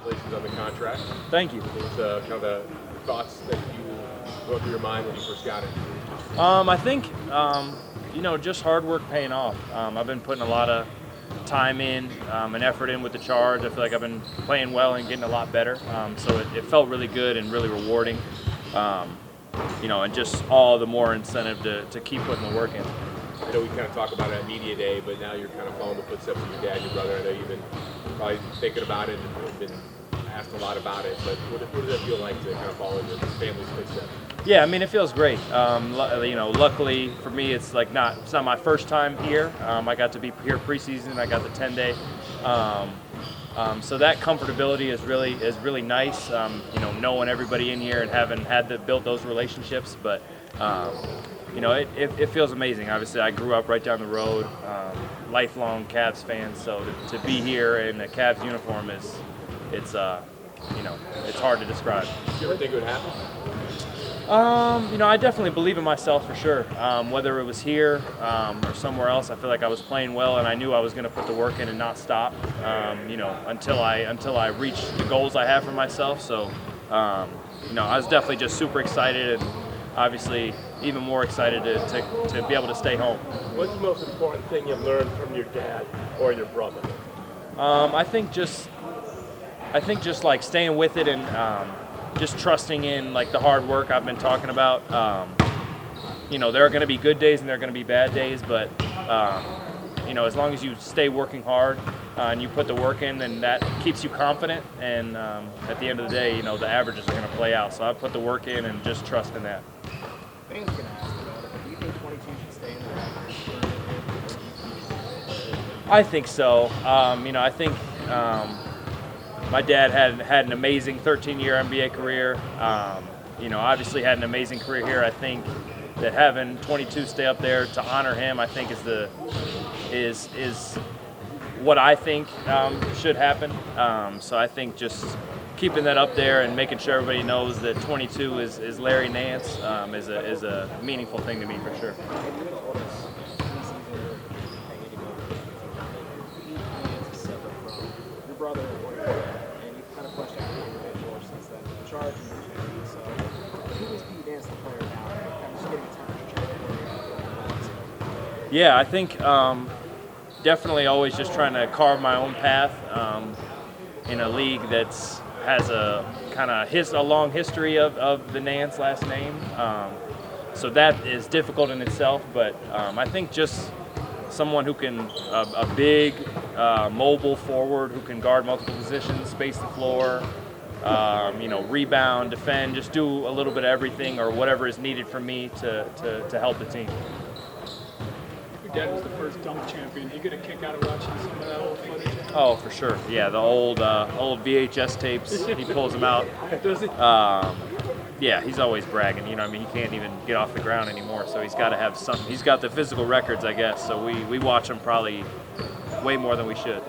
congratulations on the contract. Thank you. What was kind of the thoughts that you go through your mind when you first got it? I think, just hard work paying off. I've been putting a lot of time in and effort in with the charge. I feel like I've been playing well and getting a lot better. So it felt really good and really rewarding. And just all the more incentive to keep putting the work in. I know we kind of talk about it at Media Day, but now you're kind of following the footsteps of your dad, your brother. I know you've been probably thinking about it and been asked a lot about it, but what does that feel like to kind of follow your family's footsteps? Yeah, I mean, it feels great. Luckily for me, it's not my first time here. I got to be here preseason. I got the 10-day. So that comfortability is really nice. Knowing everybody in here and having built those relationships, but it feels amazing. Obviously, I grew up right down the road, lifelong Cavs fan. So to be here in a Cavs uniform it's hard to describe. Did you ever think it would happen? I definitely believe in myself for sure. Whether it was here or somewhere else, I feel like I was playing well, and I knew I was going to put the work in and not stop. Until I reach the goals I have for myself. So, I was definitely just super excited, and obviously even more excited to be able to stay home. What's the most important thing you learned from your dad or your brother? I think just like staying with it and just trusting in like the hard work I've been talking about. There are going to be good days and there are going to be bad days, but as long as you stay working hard and you put the work in, then that keeps you confident. And at the end of the day, the averages are going to play out. So I put the work in and just trust in that. Fans are going to ask about it. Do you think 22 should stay in the Raptors? I think so. I think my dad had an amazing 13-year NBA career. Obviously had an amazing career here. I think that having 22 stay up there to honor him, I think is what I think should happen. So I think just keeping that up there and making sure everybody knows that 22 is Larry Nance is a meaningful thing to me for sure. Your brother and you've kind of pushed out the individual since then. The charge and so who is Pete Nance the player now? Kind of just getting a temperature check for you. Yeah, I think definitely always just trying to carve my own path in a league that's has a kind of a long history of the Nance last name. So that is difficult in itself, but I think just someone who can, a big, mobile forward who can guard multiple positions, space the floor, rebound, defend, just do a little bit of everything or whatever is needed for me to help the team. Your dad was the first dunk champion. You get a kick out of watching some of that old footage? Oh, for sure. Yeah, the old VHS tapes, he pulls them out. Does he? Yeah, he's always bragging. He can't even get off the ground anymore, so he's got to have something. He's got the physical records, I guess, so we watch him probably way more than we should.